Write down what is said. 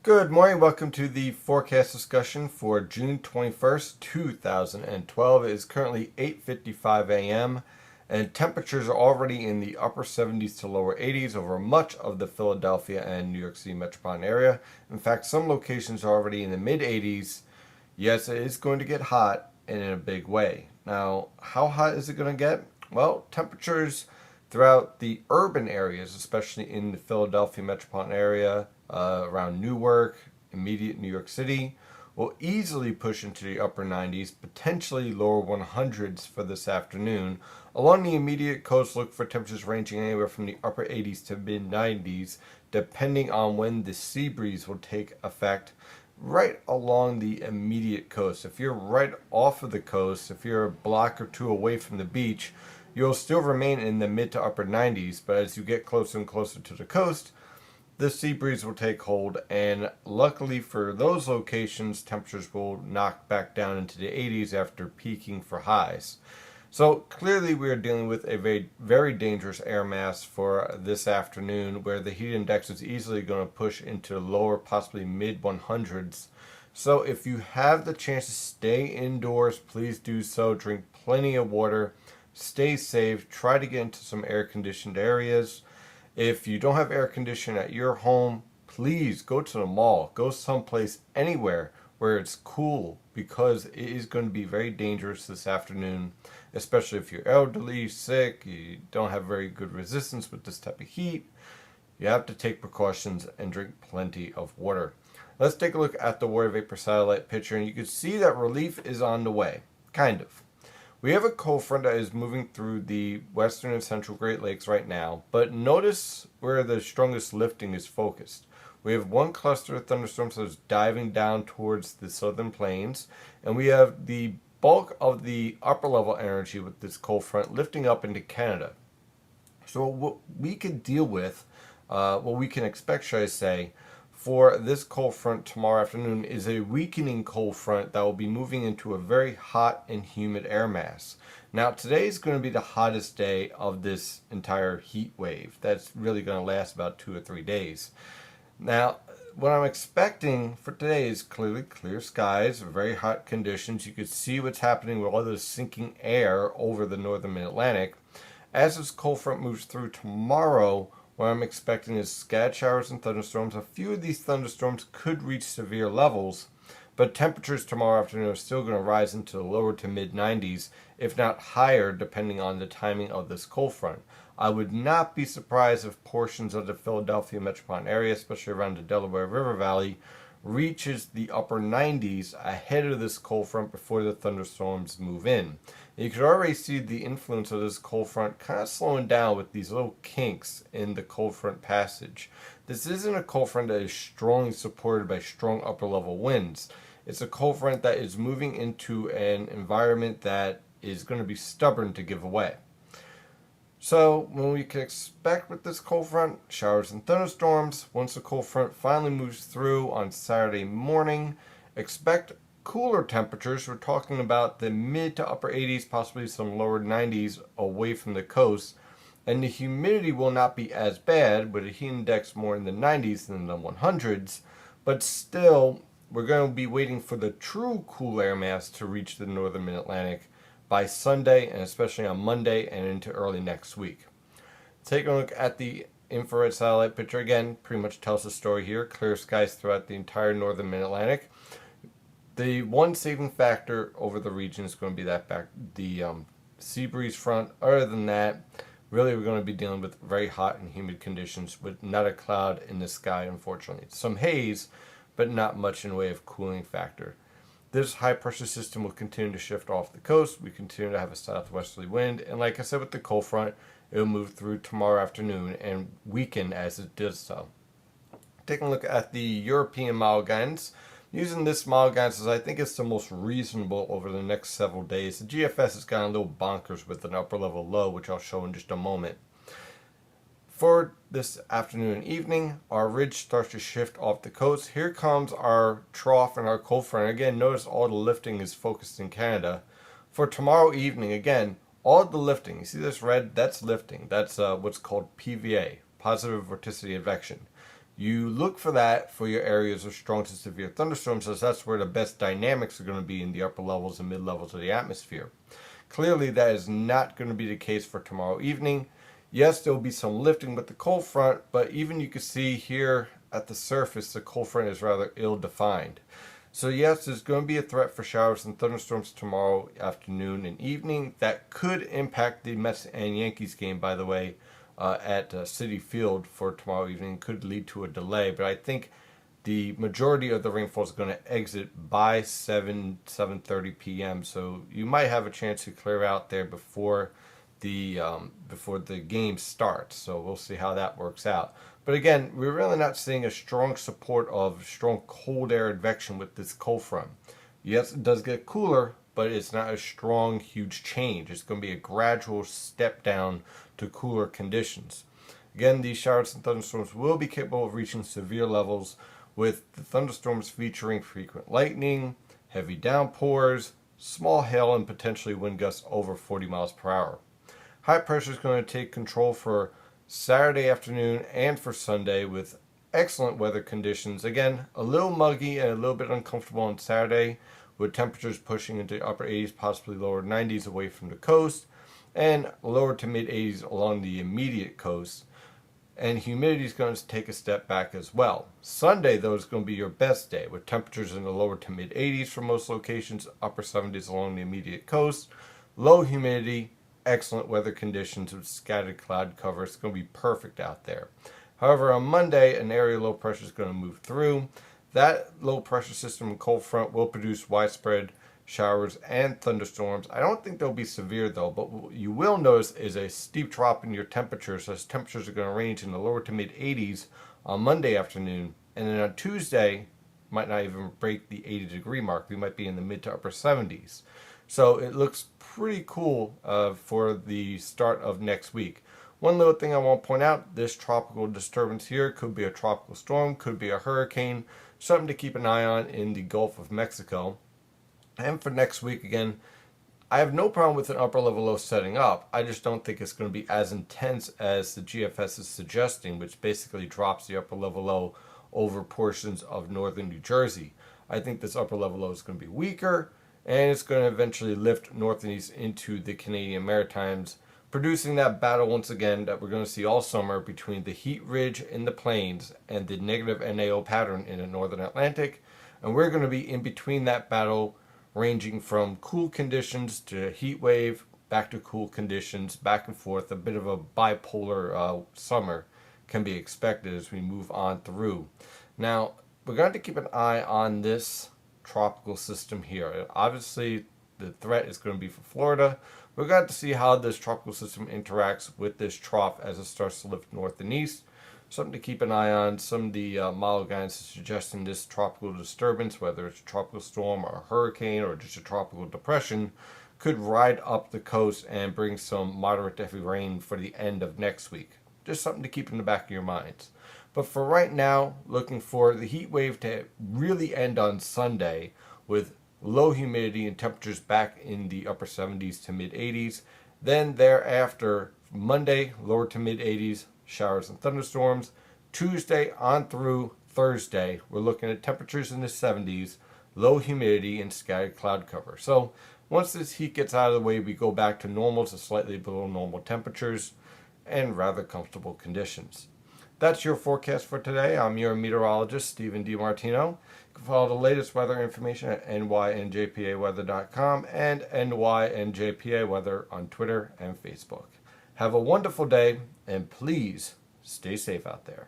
Good morning. Welcome to the forecast discussion for June 21st, 2012. It is currently 8:55 a.m. and temperatures are already in the upper 70s to lower 80s over much of the Philadelphia and New York City metropolitan area. In fact, some locations are already in the mid 80s. Yes, it is going to get hot and in a big way. Now, how hot is it going to get? Well, temperatures throughout the urban areas, especially in the Philadelphia metropolitan area, around Newark, immediate New York City, will easily push into the upper 90s, potentially lower 100s for this afternoon. Along the immediate coast, look for temperatures ranging anywhere from the upper 80s to mid 90s, depending on when the sea breeze will take effect right along the immediate coast. If you're right off of the coast, if you're a block or two away from the beach, you'll still remain in the mid to upper 90s, but as you get closer and closer to the coast, the sea breeze will take hold, and luckily for those locations, temperatures will knock back down into the 80s after peaking for highs. So clearly we are dealing with a very, very dangerous air mass for this afternoon, where the heat index is easily going to push into lower, possibly mid 100s. So if you have the chance to stay indoors, please do so. Drink plenty of water, stay safe, try to get into some air conditioned areas. If you don't have air conditioning at your home, please go to the mall. Go someplace, anywhere where it's cool, because it is going to be very dangerous this afternoon, especially if you're elderly, sick, you don't have very good resistance with this type of heat. You have to take precautions and drink plenty of water. Let's take a look at the water vapor satellite picture, and you can see that relief is on the way, kind of. We have a cold front that is moving through the western and central Great Lakes right now, but notice where the strongest lifting is focused. We have one cluster of thunderstorms that is diving down towards the southern plains, and we have the bulk of the upper level energy with this cold front lifting up into Canada. So what we can deal with, what we can expect, should I say, for this cold front tomorrow afternoon is a weakening cold front that will be moving into a very hot and humid air mass. Now today is going to be the hottest day of this entire heat wave. That's really going to last about 2 or 3 days. Now what I'm expecting for today is clearly clear skies, very hot conditions. You can see what's happening with all this sinking air over the northern mid-Atlantic. As this cold front moves through tomorrow, what I'm expecting is scattered showers and thunderstorms. A few of these thunderstorms could reach severe levels, but temperatures tomorrow afternoon are still going to rise into the lower to mid 90s, if not higher, depending on the timing of this cold front. I would not be surprised if portions of the Philadelphia metropolitan area, especially around the Delaware River Valley, reaches the upper 90s ahead of this cold front before the thunderstorms move in. You can already see the influence of this cold front kind of slowing down with these little kinks in the cold front passage. This isn't a cold front that is strongly supported by strong upper level winds. It's a cold front that is moving into an environment that is going to be stubborn to give away. So when we can expect with this cold front, showers and thunderstorms. Once the cold front finally moves through on Saturday morning, expect cooler temperatures. We're talking about the mid to upper 80s, possibly some lower 90s away from the coast. And the humidity will not be as bad, with a heat index more in the 90s than the 100s. But still, we're going to be waiting for the true cool air mass to reach the northern mid-Atlantic by Sunday, and especially on Monday and into early next week. Take a look at the infrared satellite picture again. Pretty much tells the story here. Clear skies throughout the entire northern mid-Atlantic. The one saving factor over the region is going to be the sea breeze front. Other than that, really we're going to be dealing with very hot and humid conditions with not a cloud in the sky, unfortunately. Some haze, but not much in the way of cooling factor. This high pressure system will continue to shift off the coast. We continue to have a southwesterly wind, and like I said with the cold front, it will move through tomorrow afternoon and weaken as it does so. Taking a look at the European model guidance. Using this model guidance, as I think it's the most reasonable over the next several days. The GFS has gone a little bonkers with an upper level low, which I'll show in just a moment. For this afternoon and evening, our ridge starts to shift off the coast. Here comes our trough and our cold front. Again, notice all the lifting is focused in Canada. For tomorrow evening, again, all the lifting, you see this red? That's lifting. That's what's called PVA, positive vorticity advection. you look for that for your areas of strong to severe thunderstorms, as that's where the best dynamics are going to be in the upper levels and mid levels of the atmosphere. Clearly, that is not going to be the case for tomorrow evening. Yes, there will be some lifting with the cold front, but even you can see here at the surface, the cold front is rather ill-defined. So yes, there's going to be a threat for showers and thunderstorms tomorrow afternoon and evening. That could impact the Mets and Yankees game, by the way, at Citi Field for tomorrow evening. Could lead to a delay, but I think the majority of the rainfall is going to exit by 7:30 p.m. So you might have a chance to clear out there before the game starts. So we'll see how that works out. But again, we're really not seeing a strong support of strong cold air advection with this cold front. Yes, it does get cooler, but it's not a strong, huge change. It's going to be a gradual step down to cooler conditions. Again, these showers and thunderstorms will be capable of reaching severe levels, with the thunderstorms featuring frequent lightning, heavy downpours, small hail, and potentially wind gusts over 40 miles per hour. High pressure is going to take control for Saturday afternoon and for Sunday with excellent weather conditions. Again, a little muggy and a little bit uncomfortable on Saturday, with temperatures pushing into upper 80s, possibly lower 90s away from the coast, and lower to mid 80s along the immediate coast. And humidity is going to take a step back as well. Sunday, though, is going to be your best day, with temperatures in the lower to mid 80s for most locations, upper 70s along the immediate coast, low humidity, excellent weather conditions with scattered cloud cover. It's going to be perfect out there. However, on Monday, an area of low pressure is going to move through. That low pressure system and cold front will produce widespread showers and thunderstorms. I don't think they'll be severe though, but what you will notice is a steep drop in your temperatures, as temperatures are going to range in the lower to mid 80s on Monday afternoon, and then on Tuesday might not even break the 80-degree mark. We might be in the mid to upper 70s. So it looks pretty cool for the start of next week. One little thing I want to point out, this tropical disturbance here could be a tropical storm, could be a hurricane, something to keep an eye on in the Gulf of Mexico. And for next week, again, I have no problem with an upper level low setting up. I just don't think it's going to be as intense as the GFS is suggesting, which basically drops the upper level low over portions of northern New Jersey. I think this upper level low is going to be weaker, and it's going to eventually lift north and east into the Canadian Maritimes, producing that battle once again that we're going to see all summer between the heat ridge in the plains and the negative NAO pattern in the northern Atlantic. And we're going to be in between that battle, ranging from cool conditions to heat wave, back to cool conditions, back and forth. A bit of a bipolar summer can be expected as we move on through. Now, we're going to keep an eye on this tropical system here. Obviously, the threat is going to be for Florida. We're going to see how this tropical system interacts with this trough as it starts to lift north and east. Something to keep an eye on. Some of the model guidance is suggesting this tropical disturbance, whether it's a tropical storm or a hurricane or just a tropical depression, could ride up the coast and bring some moderate to heavy rain for the end of next week. Just something to keep in the back of your minds. But for right now, looking for the heat wave to really end on Sunday with low humidity and temperatures back in the upper 70s to mid 80s. Then thereafter, Monday, lower to mid 80s, showers and thunderstorms. Tuesday on through Thursday, we're looking at temperatures in the 70s, low humidity, and scattered cloud cover. So once this heat gets out of the way, we go back to normal to slightly below normal temperatures and rather comfortable conditions. That's your forecast for today. I'm your meteorologist, Stephen DiMartino. You can follow the latest weather information at nynjpaweather.com and nynjpaweather on Twitter and Facebook. Have a wonderful day, and please stay safe out there.